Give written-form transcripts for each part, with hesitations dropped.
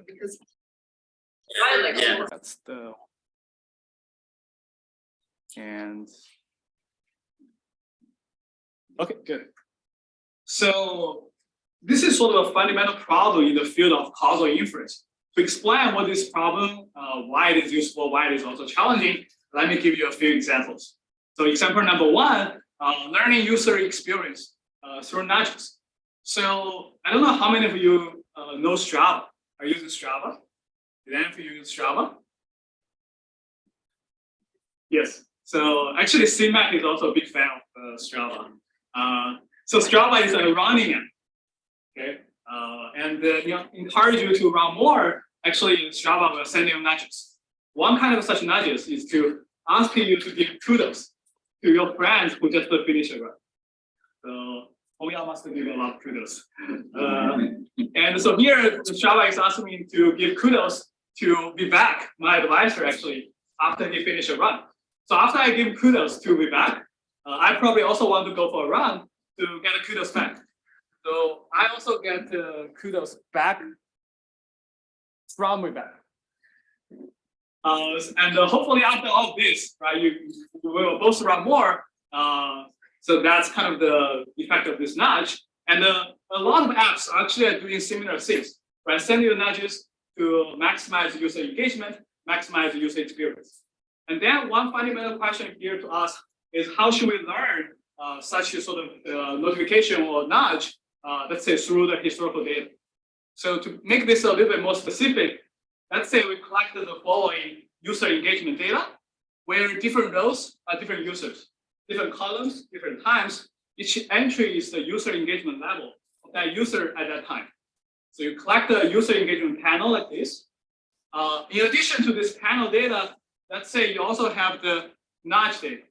because Yeah. That's the and okay, good. So this is sort of a fundamental problem in the field of causal inference. To explain what this problem, why it is useful, why it is also challenging, let me give you a few examples. So example number one, learning user experience through nudges. So I don't know how many of you know Strava. Are you using Strava? Did any of you use Strava? Yes. So actually, CMAC is also a big fan of Strava. So Strava is a running app. Okay, and encourage you to run more. Actually, Strava will send you nudges. One kind of such nudges is to ask you to give kudos to your friends who just finished a run. So we all must give a lot of kudos. And so here, Strava is asking me to give kudos to Vivek, my advisor, actually, after he finished a run. So after I give kudos to Vivek, I probably also want to go for a run to get a kudos back. So I also get kudos back from Vivek. And hopefully after all this, right, we will both run more. So that's kind of the effect of this nudge. And a lot of apps actually are doing similar things, right? Send you nudges to maximize user engagement, maximize user experience. And then one fundamental question here to ask is how should we learn such a sort of notification or nudge, let's say through the historical data. So to make this a little bit more specific, let's say we collected the following user engagement data, where different rows are different users, different columns, different times. Each entry is the user engagement level of that user at that time. So you collect the user engagement panel like this. In addition to this panel data, let's say you also have the nudge data.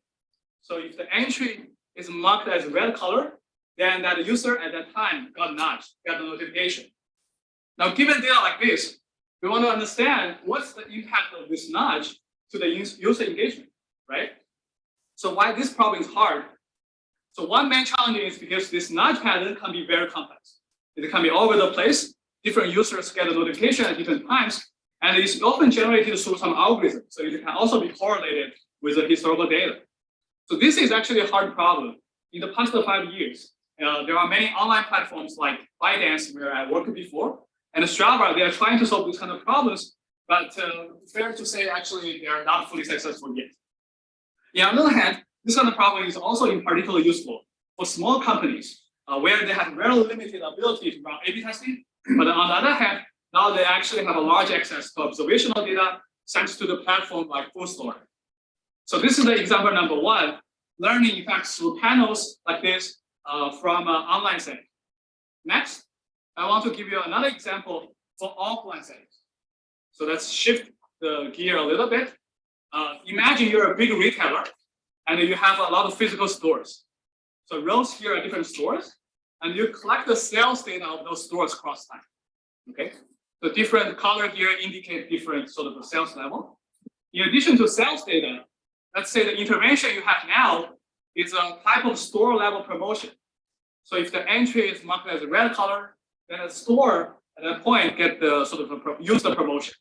So if the entry is marked as red color, then that user at that time got nudged, got a notification. Now, given data like this, we want to understand what's the impact of this nudge to the user engagement, right? So why this problem is hard? So one main challenge is because this nudge pattern can be very complex. It can be all over the place. Different users get a notification at different times, and it's often generated through some algorithm. So it can also be correlated with the historical data. So this is actually a hard problem. In the past 5 years, there are many online platforms like ByteDance, where I worked before, and Strava. They are trying to solve these kind of problems, but fair to say, actually, they are not fully successful yet. Yeah, on the other hand, this kind of problem is also in particular useful for small companies where they have very limited ability to run A/B testing. But on the other hand, now they actually have a large access to observational data thanks to the platform like FullStorm. So this is the example number one, learning effects through panels like this from online setting. Next, I want to give you another example for offline settings. So let's shift the gear a little bit. Imagine you're a big retailer and you have a lot of physical stores. So rows here are different stores, and you collect the sales data of those stores across time. Okay, the different color here indicate different sort of a sales level. In addition to sales data, let's say the intervention you have now is a type of store level promotion. So if the entry is marked as a red color, then the store at that point get the sort of use the promotion.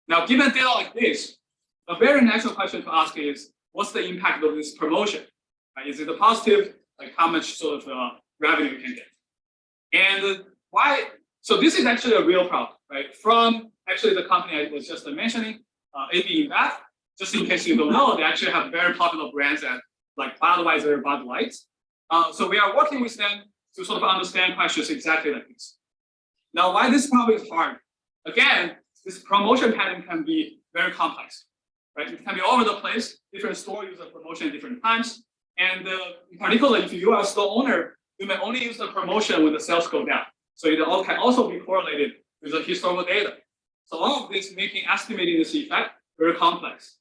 Now, given data like this, a very natural question to ask is, what's the impact of this promotion? Right? Is it a positive? Like how much sort of revenue you can get? And why? So this is actually a real problem, right? From actually the company I was just mentioning, AB InBev. Just in case you don't know, they actually have very popular brands like Budweiser, Bud Light. So we are working with them to sort of understand questions exactly like this. Now, why this problem is hard? Again, this promotion pattern can be very complex, right? It can be all over the place. Different store use the promotion at different times. And in particular, if you are a store owner, you may only use the promotion when the sales go down. So it all can also be correlated with the historical data. So all of this making estimating this effect very complex.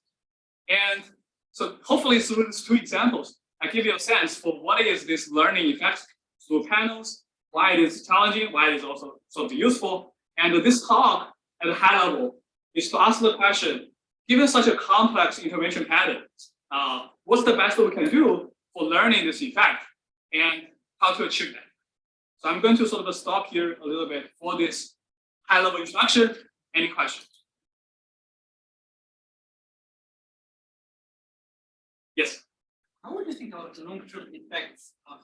And so hopefully through these two examples, I give you a sense for what is this learning effect through panels, why it is challenging, why it is also sort of useful. And this talk at a high level is to ask the question, given such a complex intervention pattern, what's the best we can do for learning this effect and how to achieve that? So I'm going to sort of stop here a little bit for this high-level introduction. Any questions? Yes. How would you think about the long-term effects of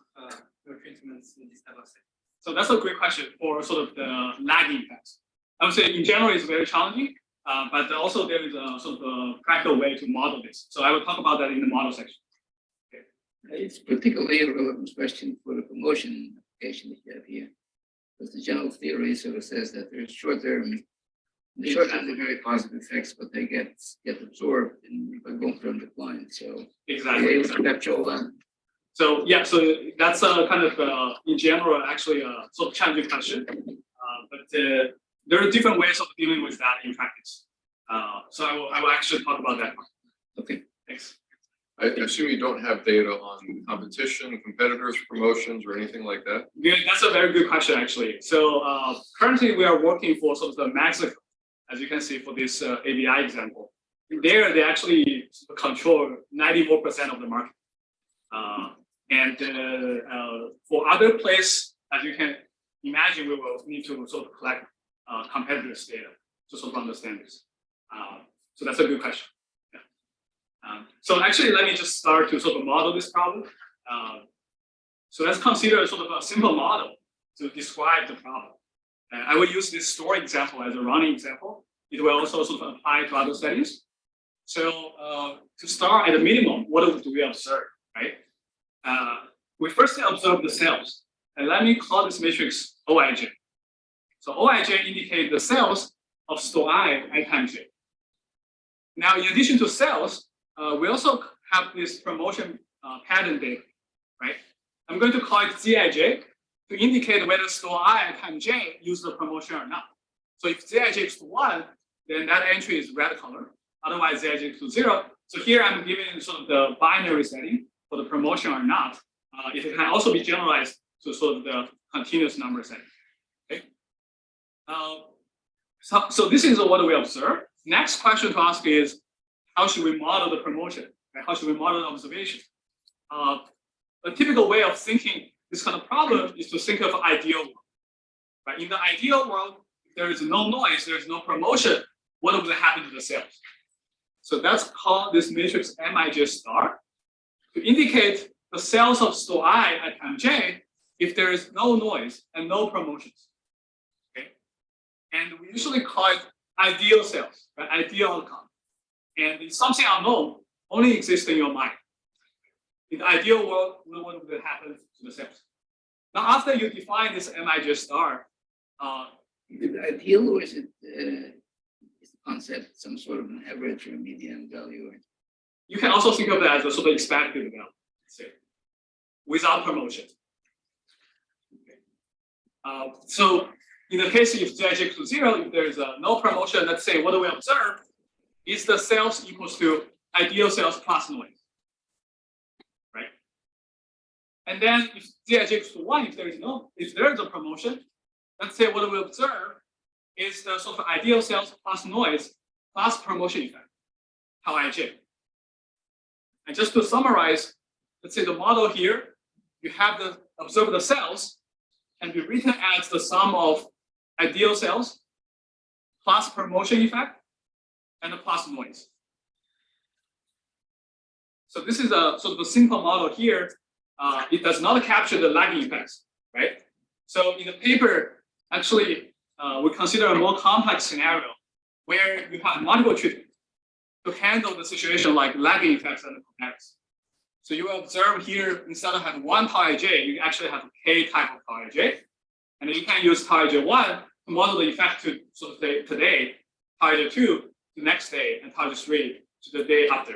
your treatments in this type of setting? So that's a great question for sort of the lagging effects. I would say in general it's very challenging, but also there is a sort of a practical way to model this. So I will talk about that in the model section. It's particularly a relevant question for the promotion application that you have here. Because the general theory sort of says that there's short-term, they're very positive effects, but they get absorbed in the long-term decline. So Exactly. it's conceptual then. So yeah, so that's a kind of in general actually a sort of challenging question, but there are different ways of dealing with that in practice. So I will actually talk about that. Okay. Thanks. I assume you don't have data on competition, competitors, promotions, or anything like that? Yeah, that's a very good question, actually. So currently we are working for sort of the Mexico, as you can see for this ABI example. There, they actually control 94% of the market. And for other places, as you can imagine, we will need to sort of collect competitors' data to sort of understand this. So that's a good question. So actually, let me just start to sort of model this problem. So let's consider sort of a simple model to describe the problem. I will use this store example as a running example. It will also sort of apply to other settings. So to start at a minimum, what do we observe, right? We first observe the sales. And let me call this matrix OIJ. So OIJ indicates the sales of store I at time j. Now, in addition to sales, we also have this promotion pattern data, right? I'm going to call it ZIJ to indicate whether store I at time j used the promotion or not. So if ZIJ is to 1, then that entry is red color. Otherwise, ZIJ is to 0. So here I'm giving sort of the binary setting for the promotion or not. It can also be generalized to sort of the continuous number setting. Okay. So this is what we observe. Next question to ask is, how should we model the promotion? Right? How should we model the observation? A typical way of thinking this kind of problem is to think of ideal world. Right? In the ideal world, if there is no noise, there is no promotion, what would happen to the sales? So that's called this matrix Mij star to indicate the sales of store I at time j if there is no noise and no promotions. Okay, and we usually call it ideal sales, right? Ideal outcome. And it's something unknown, only exists in your mind. In the ideal world, what would happen to the sales? Now, after you define this Mij star, Is it ideal, or is it is the concept some sort of an average or median value? you can also think of that as a sort of expected value, say, without promotion. Okay. So in the case if ZIJ equals to 0, if there is no promotion, let's say what do we observe? Is the sales equals to ideal sales plus noise, right? And then if ZIJ equals to 1, if there is a promotion, let's say what do we observe is the sort of ideal sales plus noise plus promotion effect, how IJ. And just to summarize, let's say the model here, you have the observe the cells can be written as the sum of ideal cells plus promotion effect and the plus noise. So this is a sort of a simple model here. It does not capture the lagging effects, right? So in the paper, actually, we consider a more complex scenario where you have multiple treatments to handle the situation like lagging effects and the comparisons. So you observe here, instead of having one tau ij, you actually have a k type of tau ij. And then you can use tau ij1 to model the effect to sort of say today, tau ij2 the next day, and tau ij3 to the day after.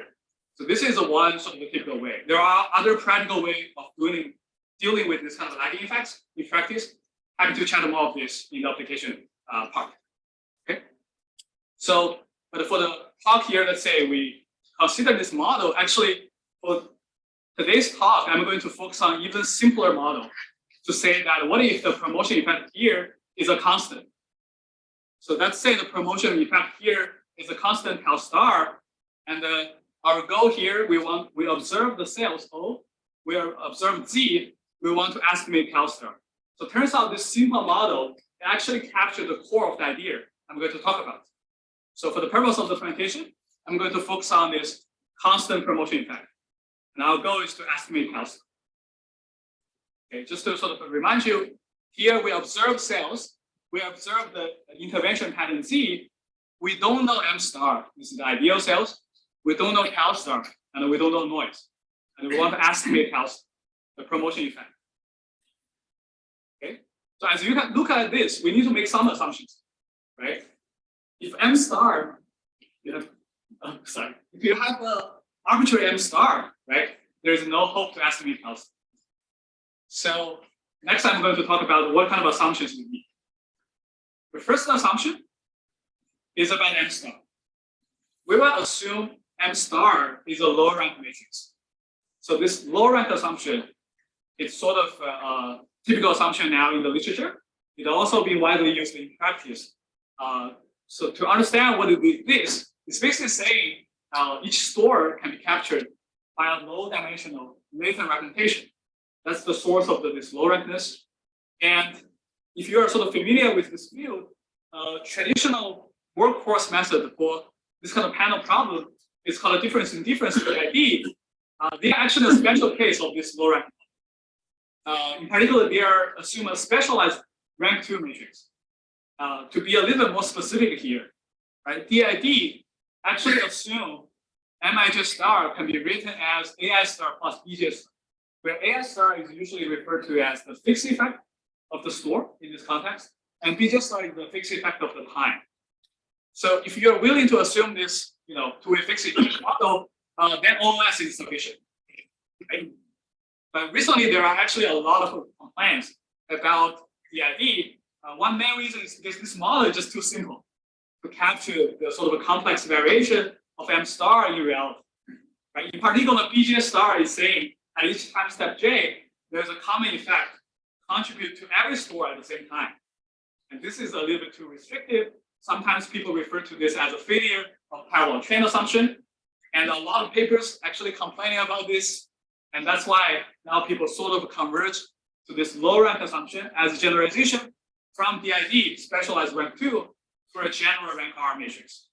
So this is a one sort of a typical way. There are other practical ways of dealing with this kind of lagging effects in practice. Happy to chat more of this in the application part. Okay. So, but for the talk here, let's say we consider this model. Actually, for today's talk, I'm going to focus on even simpler model to say that what if the promotion effect here is a constant? So let's say the promotion effect here is a constant tau star, and our goal here, we observe the sales O, we observe Z, we want to estimate tau star. So it turns out this simple model actually capture the core of the idea I'm going to talk about. So for the purpose of the presentation, I'm going to focus on this constant promotion effect. And our goal is to estimate health. Okay, just to sort of remind you, here we observe cells, we observe the intervention pattern Z. We don't know M star, this is the ideal cells. We don't know tau star, and we don't know noise. And we want to estimate health, the promotion effect. Okay, so as you can look at this, we need to make some assumptions, right? If M star, you have, if you have an arbitrary M star, right, there is no hope to estimate health. So next I'm going to talk about what kind of assumptions we need. The first assumption is about M star. We will assume M star is a low rank matrix. So this low rank assumption is sort of a typical assumption now in the literature. It also been widely used in practice. So to understand what it is this, it's basically saying each store can be captured by a low dimensional latent representation. That's the source of this low rankness. And if you are sort of familiar with this field, traditional workhorse method for this kind of panel problem is called a difference in difference PID. They are actually a special case of this low rank. In particular, they are assume a specialized rank 2 matrix. To be a little more specific here, right? DID actually assume MIJ star can be written as AI star plus BJ star, where AI star is usually referred to as the fixed effect of the store in this context, and BJ star is the fixed effect of the time. So if you're willing to assume this, two-way fixed effect model, then OS is sufficient. Right? But recently, there are actually a lot of complaints about DID. One main reason is because this model is just too simple to capture the sort of a complex variation of M star in reality. Right? In particular, BJ star is saying at each time step J, there's a common effect contribute to every store at the same time. And this is a little bit too restrictive. Sometimes people refer to this as a failure of parallel chain assumption. And a lot of papers actually complaining about this. And that's why now people sort of converge to this low rank assumption as a generalization from DID, specialized rank 2, for a general rank R matrix.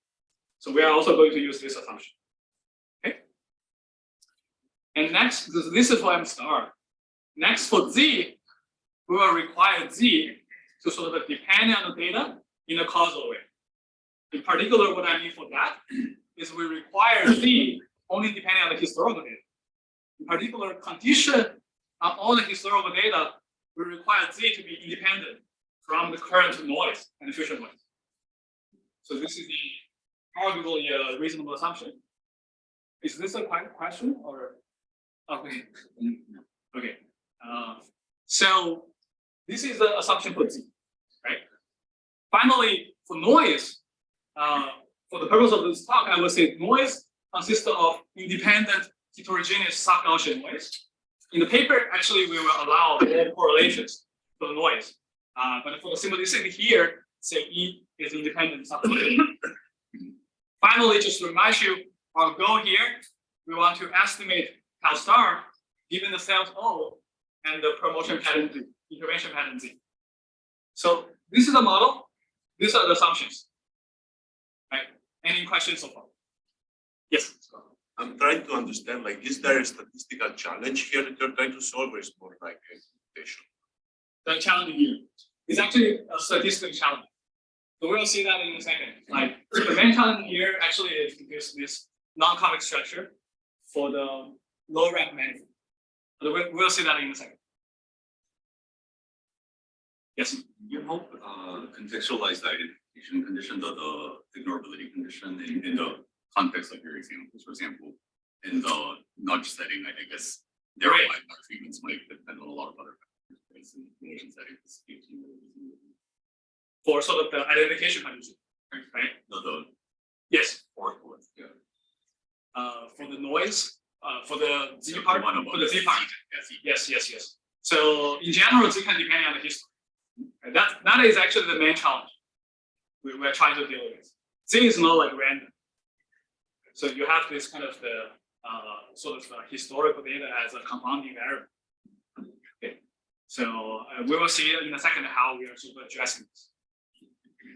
So we are also going to use this assumption. Okay. And next, this is for M star. Next, for Z, we will require Z to sort of depend on the data in a causal way. In particular, what I mean for that is we require Z only depending on the historical data. In particular, condition on all the historical data, we require Z to be independent from the current noise and future noise. So this is the arguably reasonable assumption. Is this a question or? Okay. Okay. So this is the assumption for Z, right? Finally, for noise, for the purpose of this talk, I will say noise consists of independent heterogeneous sub-Gaussian noise. In the paper, actually, we will allow all correlations for the noise. But for the simplicity here, say E is independent sub-Gaussian. Finally, just to remind you, our goal here, we want to estimate tau star given the cells O and the promotion pattern Z, intervention pattern Z. So this is the model. These are the assumptions. Right? Any questions so far? Yes. I'm trying to understand, like, is there a statistical challenge here that you're trying to solve, or is more like a computation? The challenge here is actually a statistical challenge. So we'll see that in a second. Like, so the main challenge here actually is this non-convex structure for the low rank manifold. We'll see that in a second. Yes. You help contextualize the identification condition, the ignorability condition in the context of your examples. For example, in the nudge setting, I guess there are treatments might depend on a lot of other factors. In motion settings, For sort of the identification condition, right? Yes. For the noise, for the Z part, for the Z part. Yes. So in general, Z can depend on the history. And that is actually the main challenge we're trying to deal with. Z is not like random. So you have this kind of the historical data as a confounding variable. Okay. So we will see in a second how we are sort of addressing this.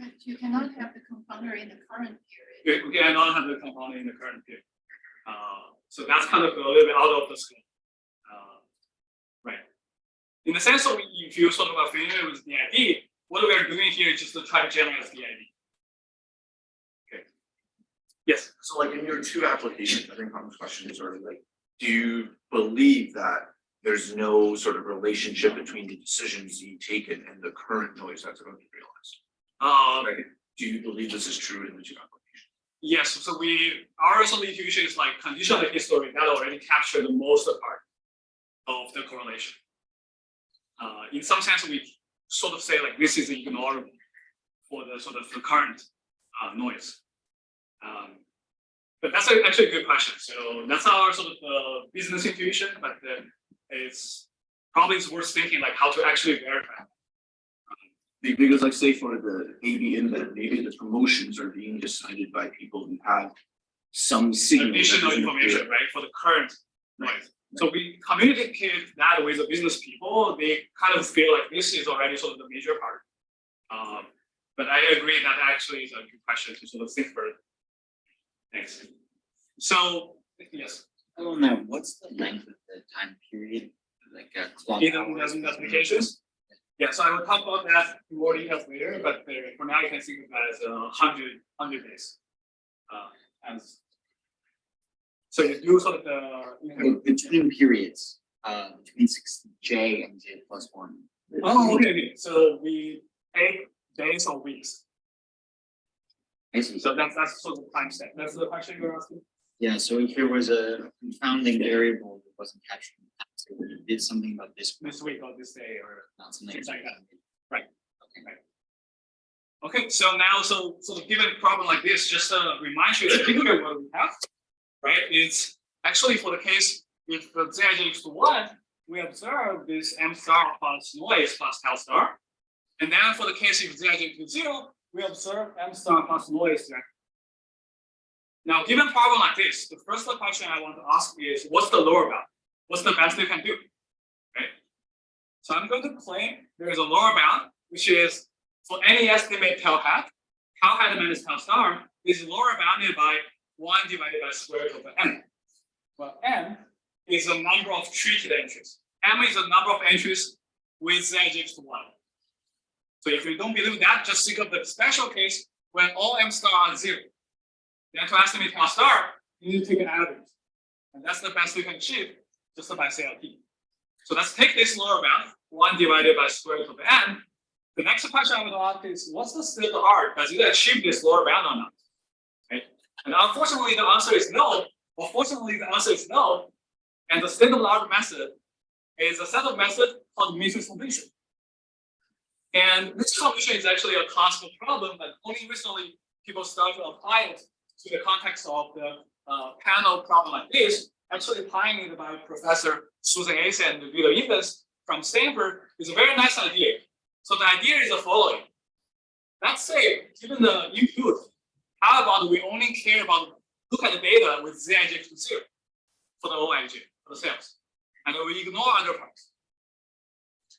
But you cannot have the compounder in the current period. We cannot have the compound in the current period. So that's kind of a little bit out of the scope. Right. In the sense of if you sort of are familiar with DID, what we are doing here is just to try to generalize DID. Okay. Yes. So like in your two applications, I think Tom's question is sort of like, do you believe that there's no sort of relationship between the decisions you taken and the current noise that's going to be realized? Like, do you believe this is true in the two applications? Yes. So our sort of intuition is like conditional history that already captured the most part of the correlation. In some sense, we sort of say like this is ignorable for the sort of the current noise. But that's actually a good question. So that's our sort of business intuition, but it's probably worth thinking like how to actually verify. Because like say for the AB inlet, maybe the promotions are being decided by people who have some signal. Additional information, right, for the current noise. So we communicate that with the business people. They kind of feel like this is already sort of the major part. But I agree that actually is a good question to sort of think further. Thanks. So yes. I don't know, what's the length of the time period, like clock In hours? the applications. Yeah, so I will talk about that in more details later, but for now you can think of that as 100 days. And so you do sort of The time periods, between 6J and J+1. Oh, okay. So we take days or weeks. I see. So that's sort of time step. That's the question you're asking. Yeah, so if there was a confounding variable that wasn't captured, so we did something about this Week or this day or not something things like that. Right. Okay. Okay, so now, so sort of given a problem like this, just to remind you the picture what we have, right? It's actually for the case if the Zij equals to 1, we observe this M star plus noise plus tau star. And then for the case if Zij equals to 0, we observe M star plus noise directly. Now, given a problem like this, the first question I want to ask is, what's the lower bound? What's the best you can do? Right? So I'm going to claim there is a lower bound, which is for any estimate tau hat minus tau star is lower bounded by 1 divided by square root of n. Well, n is the number of treated entries. M is the number of entries with Zij equals to 1. So if you don't believe that, just think of the special case when all M star are 0. Then to estimate tau star, you need to take an average. And that's the best we can achieve just by CLT. So let's take this lower bound, 1 divided by square root of n. The next question I would ask is, what's the state of the art? Does it achieve this lower bound or not? Right? And unfortunately, the answer is no. Or fortunately, the answer is no. And the state of the art method is a set of methods called matrix completion. And this completion is actually a classical problem, but only recently people start to apply it to the context of the panel problem like this, actually pioneered by Professor Susan Ace and Vito Evans from Stanford, is a very nice idea. So the idea is the following. Let's say, given the input, how about we only care about, look at the data with Zij equals to 0 for the OIJ, for the cells, and we ignore other parts.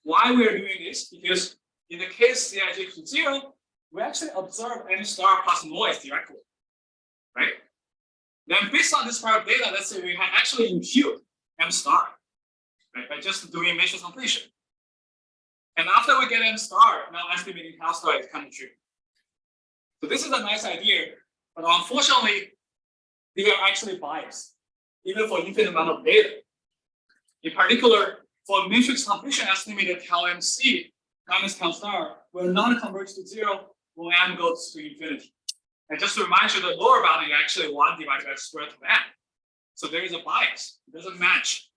Why we are doing this? Because in the case Zij equals to 0, we actually observe M star plus noise directly. Right? Then based on this part of data, let's say we can actually impute M star, right, by just doing matrix completion. And after we get M star, now estimating tau star is kind of tricky. So this is a nice idea, but unfortunately, they are actually biased, even for infinite amount of data. In particular, for matrix completion estimated tau MC minus tau star will not converge to 0 when M goes to infinity. And just to remind you, the lower bound is actually 1 divided by the square root of n. So there is a bias, it doesn't match.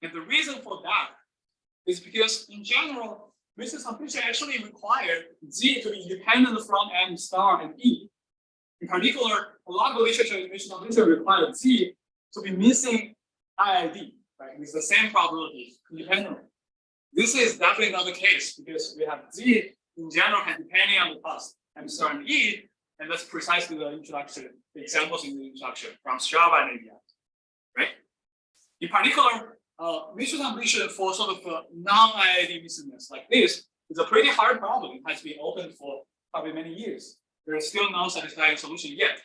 And the reason for that is because in general, matrix completion actually requires Z to be independent from M star and E. In particular, a lot of literature in matrix completion requires Z to be missing IID, right, with the same probability independently. This is definitely not the case because we have Z in general can depend on the past M star and E. And that's precisely the introduction, the examples in the introduction from Strava and ABI, right? In particular, matrix completion for sort of non-IID mismatch like this is a pretty hard problem. It has been open for probably many years. There is still no satisfying solution yet.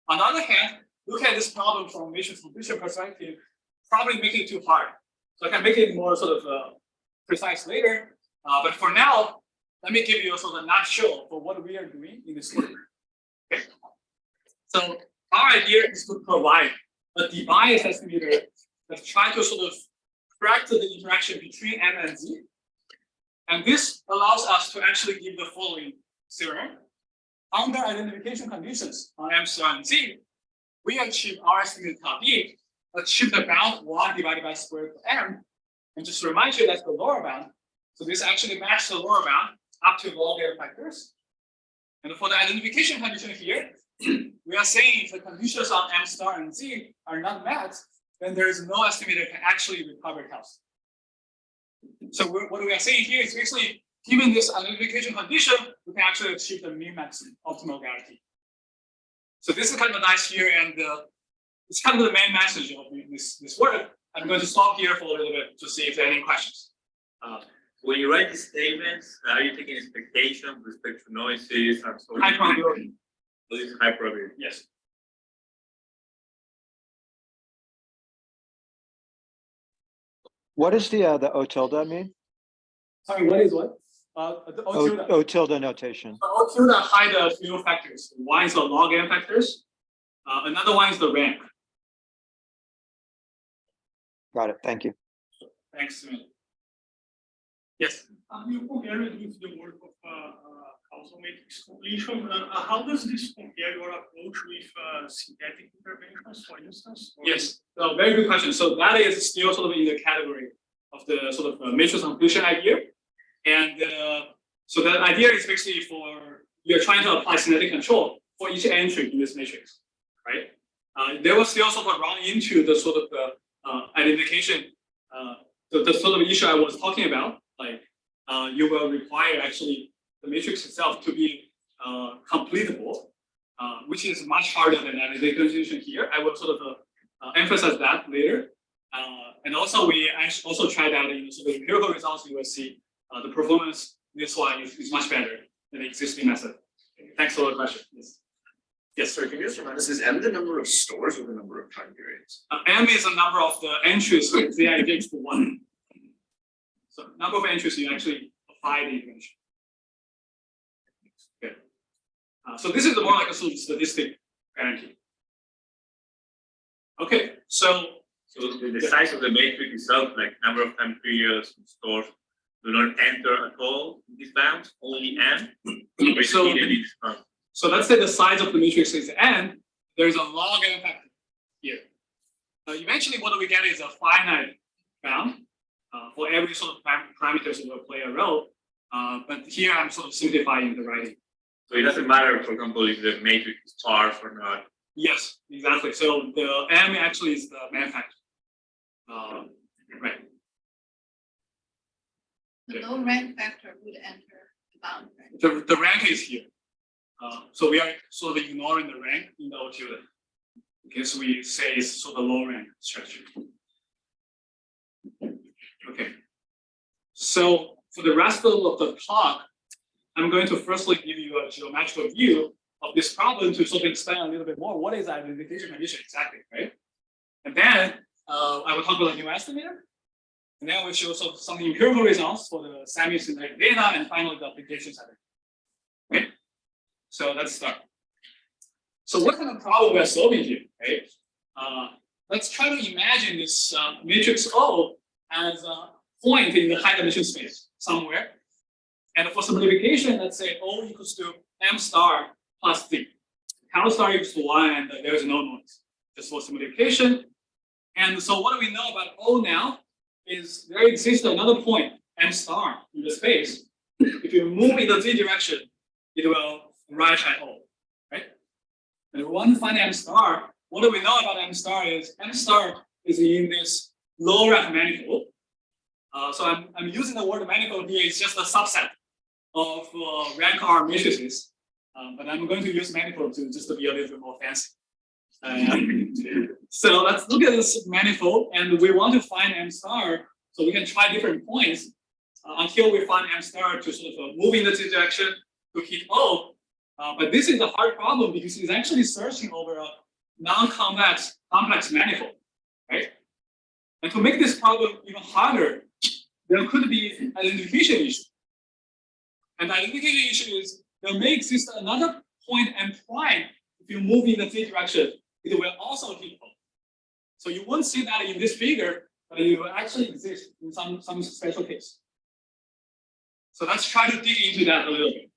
On the other hand, look at this problem from matrix completion perspective, probably make it too hard. So I can make it more sort of precise later. But for now, let me give you a sort of nutshell for what we are doing in this work. Okay. So our idea is to provide a device estimator that try to sort of correct the interaction between M and Z. And this allows us to actually give the following theorem. Under identification conditions on M star and Z, we achieve our estimated top E, achieve the bound 1 divided by square root of M. And just to remind you, that's the lower bound. So this actually matches the lower bound up to log n factors. And for the identification condition here, we are saying if the conditions on M star and Z are not met, then there is no estimator that can actually recover health. So what we are saying here is basically, given this identification condition, we can actually achieve the min-max optimal guarantee. So this is kind of nice here, and it's kind of the main message of this work. I'm going to stop here for a little bit to see if there are any questions. When you write these statements, are you taking expectation with respect to noises and so on? High probability. So this is high probability. Yes. What does the O tilde mean? Sorry, what is what? The O tilde. O tilde notation. O tilde hide the few factors. One is the log n factors. Another one is the rank. Got it. Thank you. Thanks. Yes. You compare it with the work of causal matrix completion. How does this compare your approach with synthetic interventions, for instance? Yes. So very good question. So that is still sort of in the category of the sort of matrix completion idea. And so the idea is basically for you're trying to apply synthetic control for each entry in this matrix, right? There was still sort of run into the sort of identification, the sort of issue I was talking about. Like you will require actually the matrix itself to be completable, which is much harder than identification here. I will sort of emphasize that later. And also we also tried out in sort of empirical results. You will see the performance. This one is much better than the existing method. Thanks for the question. Yes. Yes, sir. Can you just remind us, is M the number of stores or the number of time periods? M is the number of the entries with the idea to 1. So number of entries you actually apply the intervention. Okay. So this is more like a sort of statistic guarantee. Okay. So the size of the matrix itself, like number of time periods and stores, do not enter at all in these bounds, only n. So let's say the size of the matrix is n, there's a log n factor here. Eventually what we get is a finite bound for every sort of parameters that will play a role. But here I'm sort of simplifying the writing. So it doesn't matter, for example, if the matrix is sparse or not. Yes, exactly. So the m actually is the main factor. Right. The low rank factor would enter the bound, right? The rank is here. So we are sort of ignoring the rank in the O tilde. Because we say it's sort of low rank structure. Okay. So for the rest of the talk, I'm going to firstly give you a geometrical view of this problem to sort of explain a little bit more what is identification condition exactly, right? And then I will talk about the new estimator. And then we'll show some empirical results for the semi-synthetic data and finally the application setting. Okay, so let's start. So what kind of problem we are solving here, right? Let's try to imagine this matrix O as a point in the high dimension space somewhere. And for simplification, let's say O equals to M star plus Z. Tau star equals to 1 and there is no noise, just for simplification. And so what do we know about O now? Is there exists another point, M star, in the space. If you move in the Z direction, it will arrive at O, right? And we want to find M star. What do we know about M star is M star is in this low rank manifold. So I'm using the word manifold here. It's just a subset of rank R matrices. But I'm going to use manifold to just to be a little bit more fancy. So let's look at this manifold, and we want to find M star. So we can try different points until we find M star to sort of move in the Z direction to hit O. But this is a hard problem because it's actually searching over a non-convex complex manifold, right? And to make this problem even harder, there could be identification issue. And the identification issue is there may exist another point M prime. If you move in the Z direction, it will also hit O. So you won't see that in this figure, but it will actually exist in some special case. So let's try to dig into that a little bit.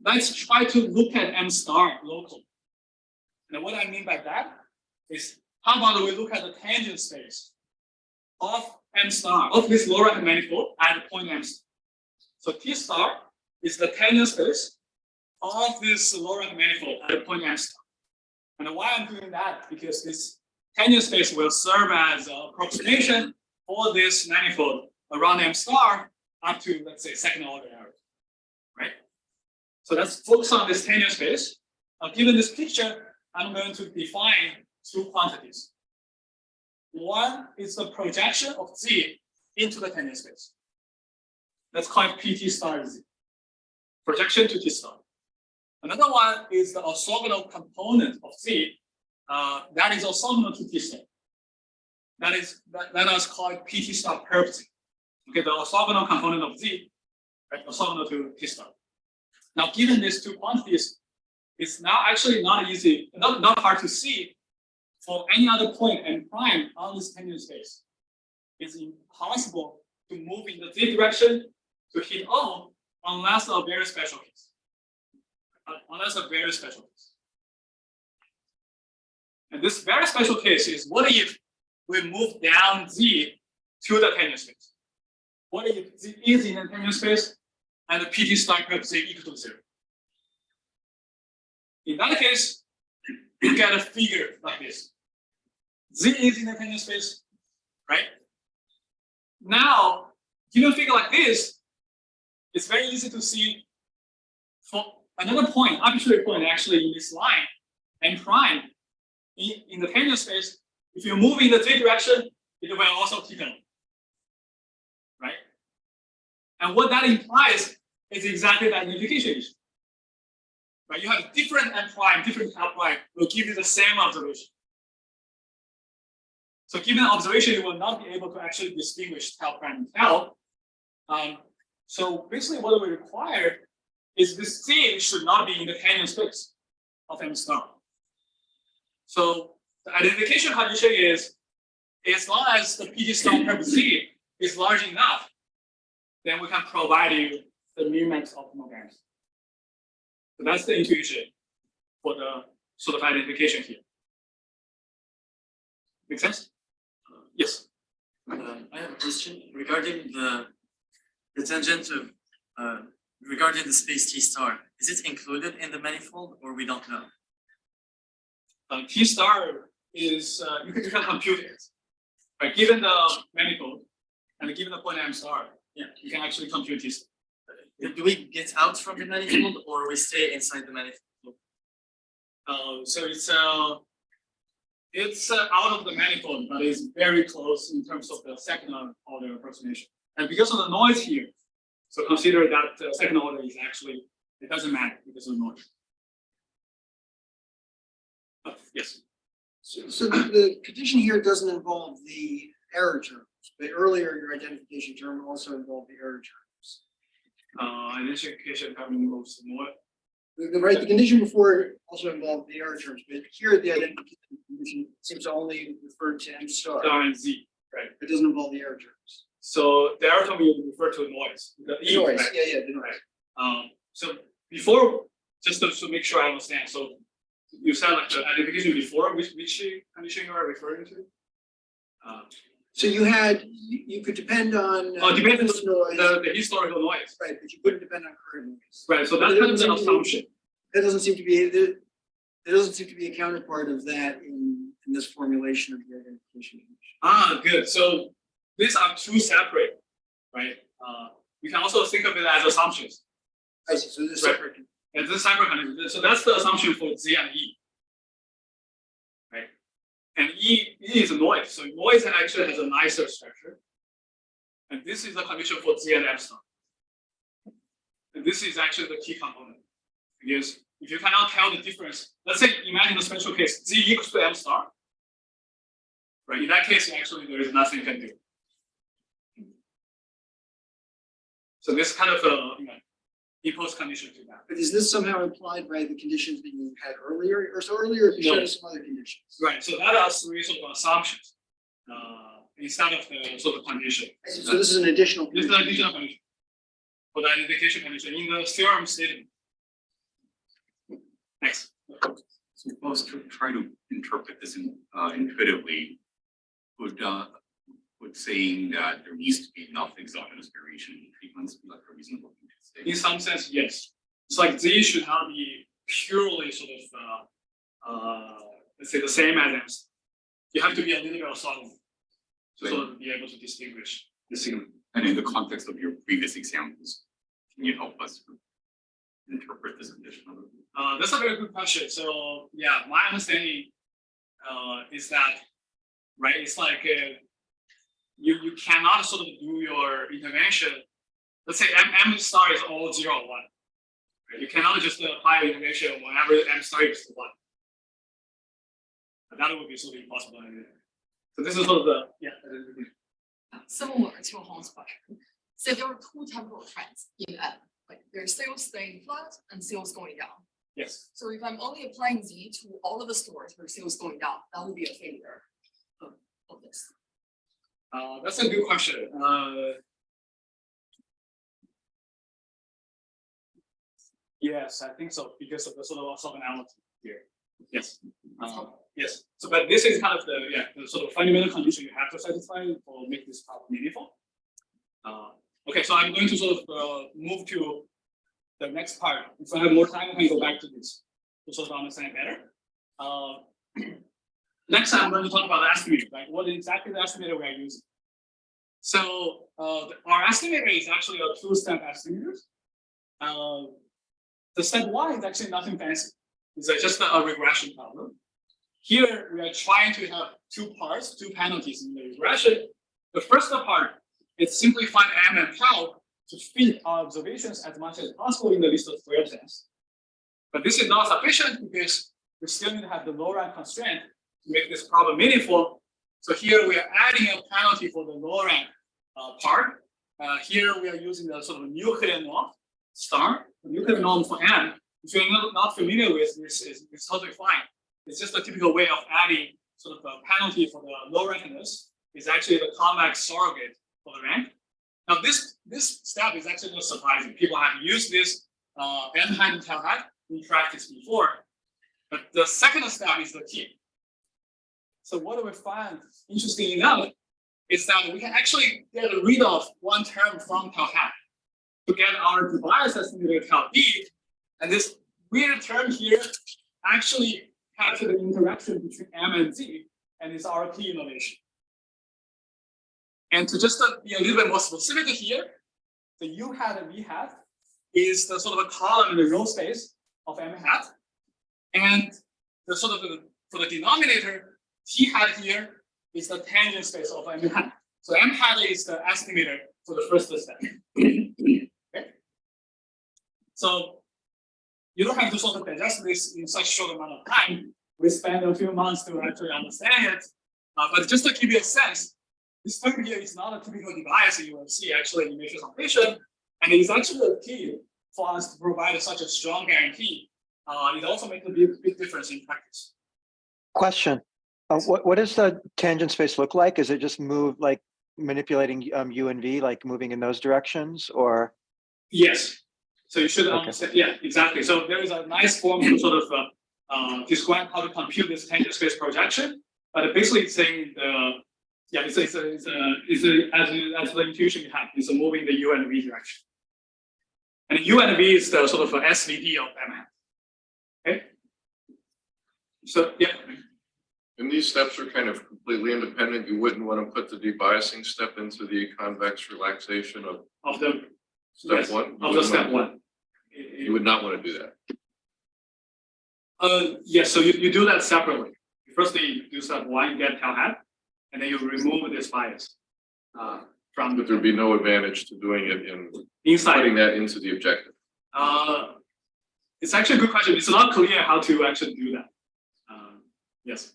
Let's try to look at M star locally. And what I mean by that is, how about we look at the tangent space of M star, of this lower manifold at point M star. So T star is the tangent space of this lower manifold at point M star. And why I'm doing that? Because this tangent space will serve as an approximation for this manifold around M star up to, let's say, second order area, right? So let's focus on this tangent space. Given this picture, I'm going to define two quantities. One is the projection of Z into the tangent space. Let's call it PT star Z. Projection to T star. Another one is the orthogonal component of Z that is orthogonal to T star. Let us call it PT star perp Z. Okay, the orthogonal component of Z, right, orthogonal to T star. Now, given these two quantities, it's now actually not easy, not hard to see for any other point M prime on this tangent space. It's impossible to move in the Z direction to hit O unless a very special case. And this very special case is, what if we move down Z to the tangent space? What if Z is in the tangent space and the PT star perp Z equal to 0? In that case, you get a figure like this. Z is in the tangent space, right? Now, given a figure like this, it's very easy to see for another point, arbitrary point actually in this line, M prime, in the tangent space, if you move in the Z direction, it will also hit O, right? And what that implies is exactly that identification issue. Right? You have different M prime, different tau prime will give you the same observation. So given observation, you will not be able to actually distinguish tau prime and tau. So basically what we require is this Z should not be in the tangent space of M star. So the identification condition is, as long as the PT star perp Z is large enough, then we can provide you the mu-max optimal bands. So that's the intuition for the sort of identification here. Make sense? Yes. I have a question regarding the tangent of regarding the space T star. Is it included in the manifold, or we don't know? T star is you can compute it, right? Given the manifold and given the point M star, yeah, you can actually compute T star. Do we get out from the manifold, or we stay inside the manifold? So it's out of the manifold, but it's very close in terms of the second order approximation. And because of the noise here, so consider that second order is actually, it doesn't matter because of the noise. Yes. So the condition here doesn't involve the error terms, but earlier your identification term also involved the error terms. Identification term involves more. The condition before also involved the error terms, but here the identification condition seems to only refer to M star. Star and Z, right? It doesn't involve the error terms. So the error term you refer to noise. The E, noise, right? yeah, the noise. Right. So before, just to make sure I understand, so you said like the identification before, which condition you are referring to? So you could depend on depend on noise, the historical noise. right? But you couldn't depend on current noise. Right. So that's kind of the assumption. That doesn't seem to be there doesn't seem to be a counterpart of that in this formulation of the identification condition. Good. So these are two separate, right? We can also think of it as assumptions. I see. So this is Right. separate. And this is separate condition. So that's the assumption for Z and E. And E is noise. So noise actually has a nicer structure. And this is the condition for Z and M star. And this is actually the key component. Because if you cannot tell the difference, let's say imagine the special case Z equals to M star. Right. In that case, actually there is nothing you can do. So this kind of impose condition to that. But is this somehow implied by the conditions that you had earlier, or so earlier you showed us some other conditions? Right. So that are three sort of assumptions instead of the sort of condition. So this is an additional. This is an additional condition for the identification condition in the theorem statement. Next. Suppose to try to interpret this intuitively, would saying that there needs to be enough exogenous variation in treatments be like a reasonable thing to say? In some sense, yes. It's like Z should not be purely sort of let's say the same as M star. You have to be a little bit orthogonal to sort of be able to distinguish the signal. And in the context of your previous examples, can you help us interpret this additional? That's a very good question. So yeah, my understanding is that, right, it's like you cannot sort of do your intervention. Let's say M star is all 0 or 1. Right? You cannot just apply your intervention whenever M star equals to 1. But that would be sort of impossible. So this is sort of the, yeah. Similar to Hong's question. So there are two temporal trends in M. Like there's sales staying flat and sales going down. Yes. So if I'm only applying Z to all of the stores where sales going down, that would be a failure of this. That's a good question. Yes, I think so, because of the sort of orthogonality here. Yes. Yes. So, but this is kind of the sort of fundamental condition you have to satisfy or make this problem meaningful. Okay, so I'm going to sort of move to the next part. If I have more time, I can go back to this to sort of understand better. Next, I'm going to talk about the estimator, like what exactly the estimator we are using. So our estimator is actually a two-step estimator. The step one is actually nothing fancy. It's just a regression problem. Here we are trying to have two parts, two penalties in the regression. The first part is simply find M and tau to fit our observations as much as possible in the list of square tests. But this is not sufficient because we still need to have the low rank constraint to make this problem meaningful. So here we are adding a penalty for the low rank part. Here we are using the sort of nuclear norm star, the nuclear norm for M. If you're not familiar with this, it's totally fine. It's just a typical way of adding sort of a penalty for the low rankness. It's actually the convex surrogate for the rank. Now this step is actually not surprising. People have used this M hat and tau hat in practice before. But the second step is the key. So what we find, interesting enough, is that we can actually get rid of one term from tau hat to get our device estimator tau d. And this weird term here actually captures the interaction between M and Z, and it's our key innovation. And to just be a little bit more specific here, the U hat and V hat is the sort of a column in the row space of M hat. And the sort of for the denominator, T hat here is the tangent space of M hat. So M hat is the estimator for the first step. Okay. So you don't have to sort of digest this in such short amount of time. We spend a few months to actually understand it. But just to give you a sense, this term here is not a typical device you will see actually in matrix operation. And it's actually a key for us to provide such a strong guarantee. It also makes a big difference in practice. Question. What does the tangent space look like? Is it just move like manipulating U and V, like moving in those directions, or? Yes. So you should understand. Yeah, exactly. So there is a nice form to sort of describe how to compute this tangent space projection. But basically, it's saying as the intuition you have, it's moving the U and V direction. And U and V is the sort of SVD of M hat. Okay. So yeah. And these steps are kind of completely independent. You wouldn't want to put the debiasing step into the convex relaxation of the step one. Of the step one. You would not want to do that. Yes. So you do that separately. Firstly, you do step one, you get tau hat, and then you remove this bias from But there'd be no advantage to doing it in inside. putting that into the objective. It's actually a good question. It's not clear how to actually do that. Yes.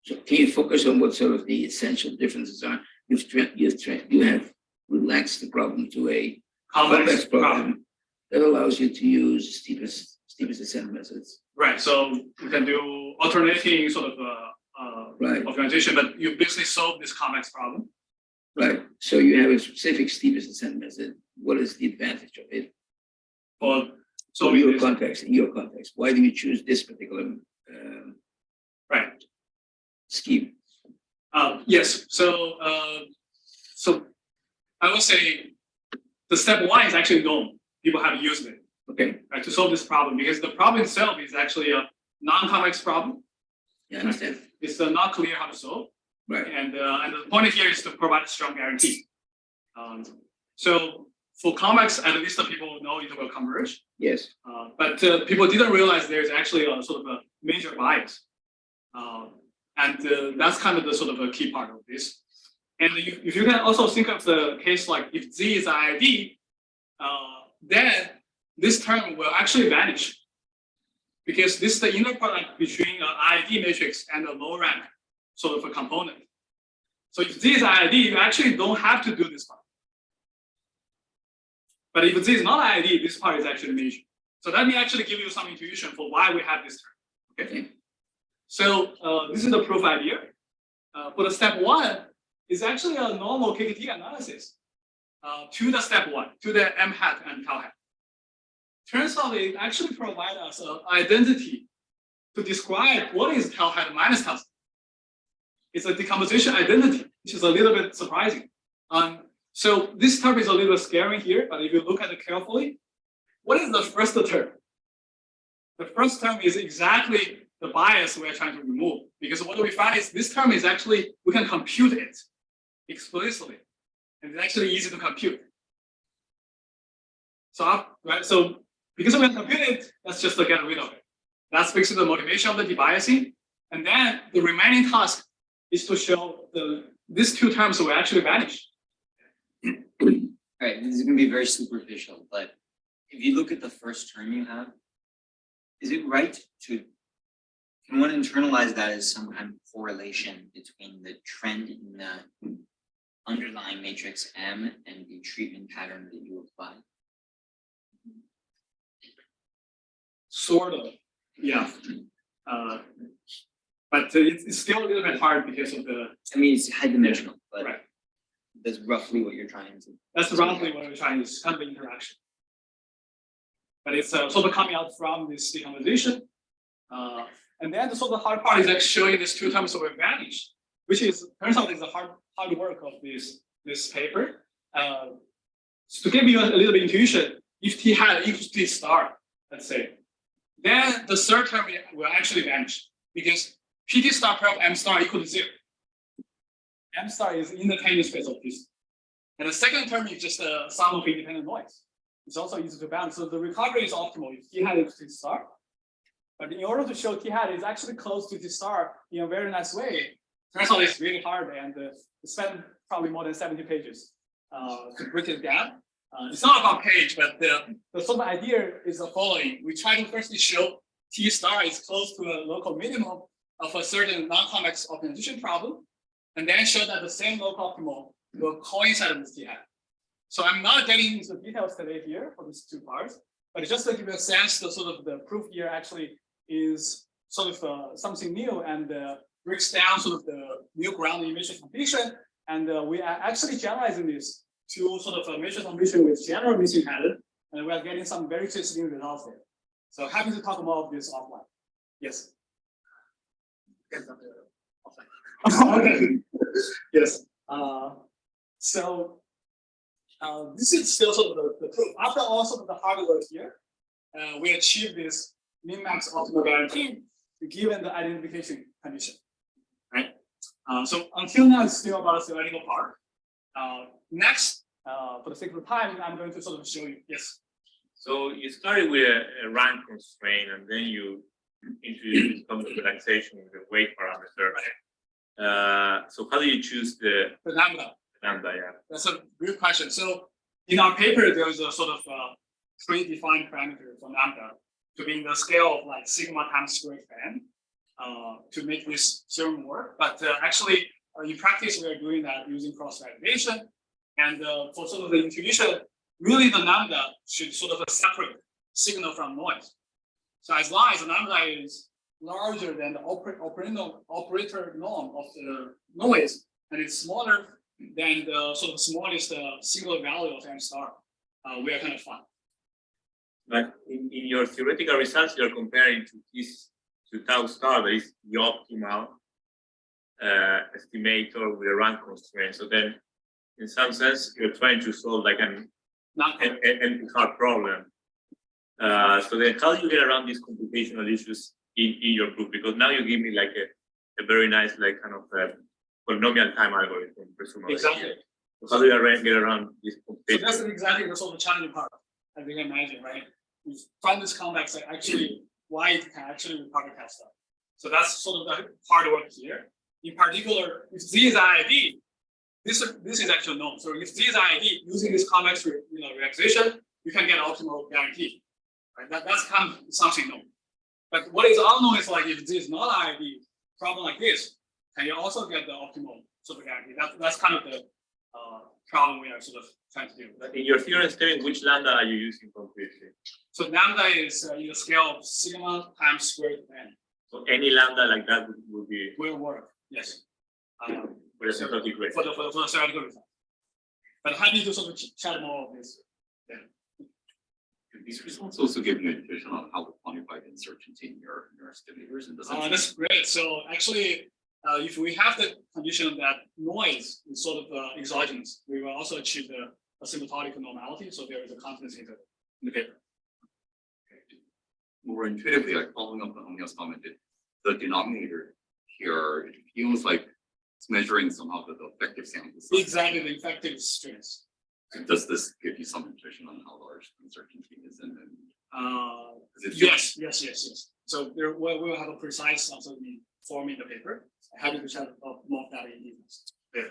So can you focus on what sort of the essential differences are? You have relaxed the problem to a complex problem that allows you to use steepest descent methods. Right. So you can do alternating sort of Right. organization, but you basically solve this complex problem. Right. So you have a specific steepest descent method. What is the advantage of it? Or So in your context, why do you choose this particular right scheme? Yes. So I would say the step one is actually known. People have used it. Okay. Right, to solve this problem, because the problem itself is actually a non-convex problem. Yeah, I understand. It's not clear how to solve. Right. And the point here is to provide a strong guarantee. So for convex, at least the people know it will converge. Yes. But people didn't realize there's actually a sort of a major bias. And that's kind of the sort of a key part of this. And if you can also think of the case like if Z is IID, then this term will actually vanish. Because this is the inner product between an IID matrix and a low rank sort of a component. So if Z is IID, you actually don't have to do this part. But if Z is not IID, this part is actually major. So let me actually give you some intuition for why we have this term. Okay. So this is the proof idea. For the step one, is actually a normal KKT analysis to the step one, to the M hat and tau hat. Turns out it actually provides us an identity to describe what is tau hat minus tau. It's a decomposition identity, which is a little bit surprising. So this term is a little scary here, but if you look at it carefully, what is the first term? The first term is exactly the bias we're trying to remove, because what we find is this term is actually, we can compute it explicitly, and it's actually easy to compute. So, so because we can compute it, let's just get rid of it. That's basically the motivation of the debiasing. And then the remaining task is to show these two terms will actually vanish. All right, this is gonna be very superficial, but if you look at the first term you have, is it right can one internalize that as some kind of correlation between the trend in the underlying matrix M and the treatment pattern that you apply? Sort of, yeah. But it's still a little bit hard because of the. I mean, it's high dimensional, but right. That's roughly what you're trying to. That's roughly what we're trying to, is kind of an interaction. But it's sort of coming out from this decomposition. And then the sort of hard part is actually showing these two terms will vanish, which is, turns out is the hard work of this paper. So to give you a little bit intuition, if T hat equals T star, let's say, then the third term will actually vanish because PT star prep M star equal to 0. M star is in the tiny space of this. And the second term is just a sum of independent noise. It's also easy to balance. So the recovery is optimal if T hat equals T star. But in order to show T hat is actually close to T star in a very nice way, turns out it's really hard and spent probably more than 70 pages to break it down. It's not about page, but the sort of idea is the following. We try to firstly show T star is close to a local minimum of a certain non-convex optimization problem, and then show that the same local optimal will coincide with T hat. So I'm not getting into details today here for these two parts, but just to give you a sense, the sort of the proof here actually is sort of something new and breaks down sort of the new ground in matrix completion, and we are actually generalizing this to sort of a matrix completion with general missing pattern, and we are getting some very interesting results there. So happy to talk more of this offline. Yes. Okay. Yes. So this is still sort of the proof. After all sort of the hard work here, we achieved this min-max optimal guarantee given the identification condition, right? So until now, it's still about the theoretical part. Next, for the sake of time, I'm going to sort of show you. Yes. So you started with a rank constraint and then you introduced some relaxation with the weight parameter. So how do you choose the lambda. lambda? Yeah. That's a good question. So in our paper, there's a sort of predefined parameter for lambda to be in the scale of like sigma times squared n to make this theorem work. But actually, in practice, we are doing that using cross-validation. And for sort of the intuition, really the lambda should sort of separate signal from noise. So as long as the lambda is larger than the operator norm of the noise, and it's smaller than the sort of smallest singular value of m star, we are kind of fine. But in your theoretical results, you're comparing to tau star, that is the optimal estimator with a rank constraint. So then, in some sense, you're trying to solve like an NP-hard problem. So then, how do you get around these computational issues in your group? Because now you give me like a very nice like kind of polynomial time algorithm, presumably. Exactly. So how do you get around this So computation? that's exactly the sort of challenging part, as you can imagine, right? We find this convex like actually why it can actually recover that stuff. So that's sort of the hard work here. In particular, if Z is ID, this is actually known. So if Z is ID, using this convex relaxation, you can get optimal guarantee. Right? That's kind of something known. But what is unknown is like if Z is not ID, problem like this, can you also get the optimal sort of guarantee? That's kind of the problem we are sort of trying to do. But in your theorem statement, which lambda are you using concretely? So lambda is in the scale of sigma times squared n. So any lambda like that would be Will work, yes. with a central degree. For the theoretical result. But happy to sort of chat more of this. Yeah. Could these results also give you an indication on how to quantify the uncertainty in your estimators and does That's great. So actually, if we have the condition that noise is sort of exogenous, we will also achieve the asymptotic normality. So there is a confidence interval in the paper. more intuitively, like following up on Neil's comment, the denominator here, it feels like it's measuring somehow the effective sample size. Exactly, the effective stress. Does this give you some intuition on how large the uncertainty is? And then Yes. So there we will have a precise also the form in the paper. Happy to chat more of that in details. There.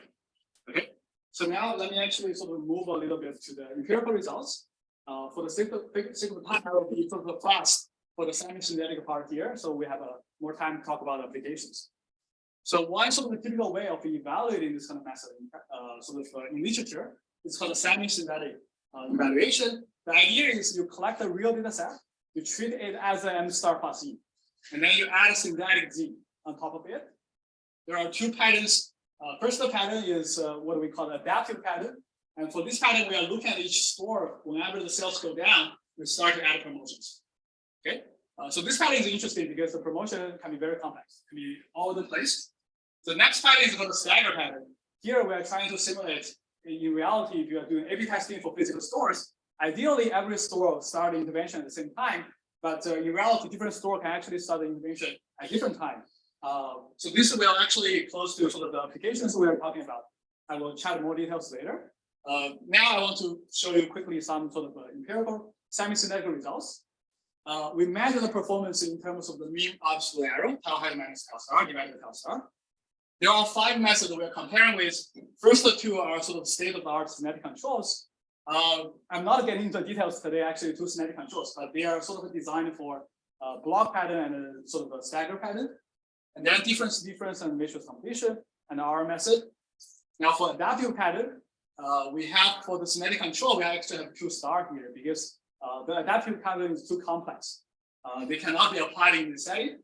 Okay. So now let me actually sort of move a little bit to the empirical results. For the sake of time, I will be sort of fast for the semi-synthetic part here. So we have more time to talk about applications. So one sort of the typical way of evaluating this kind of method, in literature, is called a semi-synthetic evaluation. The idea is you collect a real data set, you treat it as an M star plus E, and then you add a synthetic Z on top of it. There are two patterns. First pattern is what we call the adaptive pattern. And for this pattern, we are looking at each store. Whenever the sales go down, we start to add promotions. Okay. So this pattern is interesting because the promotion can be very complex, can be all over the place. The next pattern is called the stagger pattern. Here we are trying to simulate, in reality, if you are doing A/B testing for physical stores, ideally every store will start the intervention at the same time, but in reality, different store can actually start the intervention at different times. So this will actually close to sort of the applications we are talking about. I will chat more details later. Now I want to show you quickly some sort of empirical semi-synthetic results. We measure the performance in terms of the mean absolute error, tau height minus tau star divided by tau star. There are 5 methods that we're comparing with. First two are sort of state-of-the-art synthetic controls. I'm not getting into the details today, actually, 2 synthetic controls, but they are sort of designed for block pattern and a sort of a stagger pattern. And then difference and matrix completion and our method. Now for adaptive pattern, we have for the synthetic control, we actually have 2 star here because the adaptive pattern is too complex. They cannot be applied in this setting.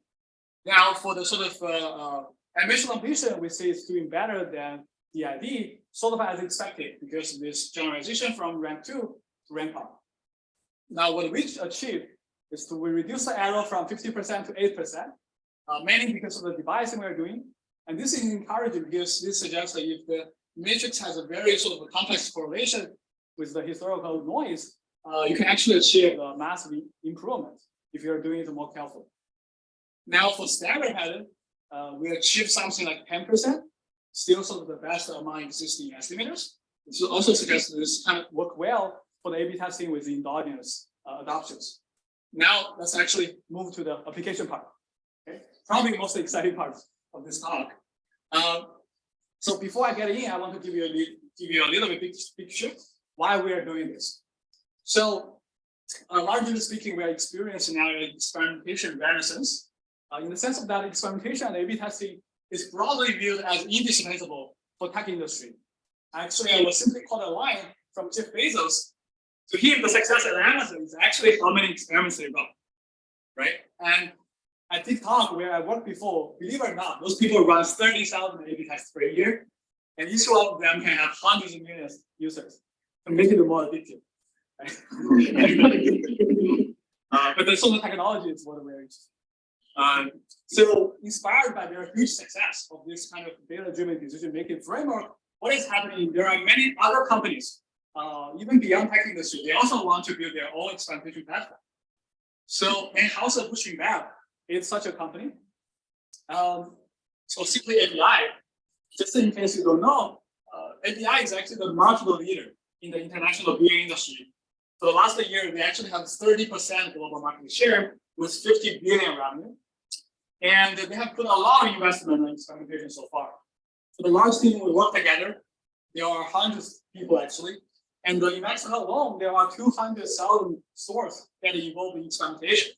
Now for the sort of matrix completion, we say it's doing better than DID, sort of as expected because of this generalization from rank 2 to rank R. Now what we achieve is we reduce the error from 50% to 8%. Mainly because of the debiasing we are doing. And this is encouraging because this suggests that if the matrix has a very sort of a complex correlation with the historical noise, you can actually achieve a massive improvement if you're doing it more carefully. Now for stagger pattern, we achieve something like 10%, still sort of the best among existing estimators. It also suggests that this kind of work well for the A/B testing with the endogenous adoptions. Now let's actually move to the application part. Okay, probably the most exciting part of this talk. So before I get in, I want to give you a little bit picture why we are doing this. So largely speaking, we are experiencing now an experimentation renaissance. In the sense of that experimentation and A/B testing is broadly viewed as indispensable for tech industry. Actually, I will simply quote a line from Jeff Bezos. To him, the success at Amazon is actually how many experiments they run, right? And at TikTok, where I worked before, believe it or not, those people run 30,000 A/B tests per year, and each one of them can have hundreds of millions of users to make it more addictive. Right? But the sort of technology is what we're interested in. So inspired by their huge success of this kind of data-driven decision-making framework, what is happening? There are many other companies, even beyond tech industry, they also want to build their own experimentation platform. So Anheuser-Busch InBev is such a company. So Simply API, just in case you don't know, API is actually the market leader in the international beer industry. So last year, they actually have 30% global market share with 50 billion revenue. And they have put a lot of investment in experimentation so far. So the large team will work together. There are hundreds of people actually. And in Mexico alone, there are 200,000 stores that involve in experimentation.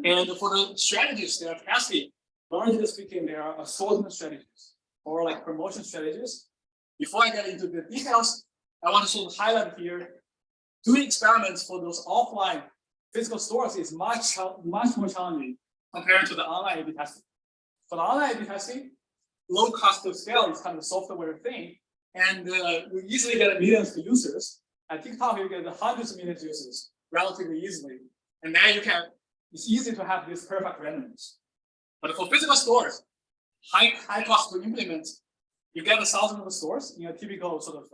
And for the strategies they are testing, largely speaking, there are assortment strategies or like promotion strategies. Before I get into the details, I want to sort of highlight here, doing experiments for those offline physical stores is much more challenging compared to the online A/B testing. For the online A/B testing, low cost of scale is kind of a software thing, and you easily get millions of users. At TikTok, you get hundreds of millions of users relatively easily, and then it's easy to have this perfect randomness. But for physical stores, high cost to implement, you get 1,000 of stores in a typical sort of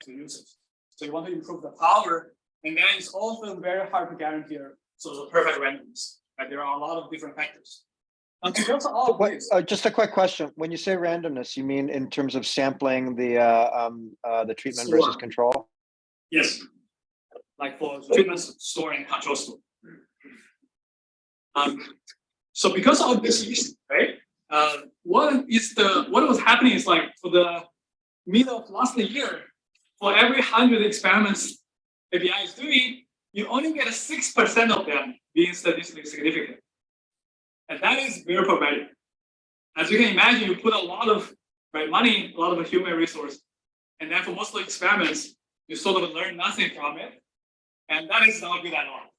to users. So you want to improve the power, and then it's often very hard to guarantee sort of perfect randomness. Right? There are a lot of different factors. And to build all of this, just a quick question. When you say randomness, you mean in terms of sampling the treatment versus control? Yes. Like for treatment store and control store. So because of this issue, right? What was happening is like for the middle of last year, for every 100 experiments API is doing, you only get 6% of them being statistically significant. And that is very problematic. As you can imagine, you put a lot of money, a lot of human resource, and then for most of the experiments, you sort of learn nothing from it. And that is not good at all.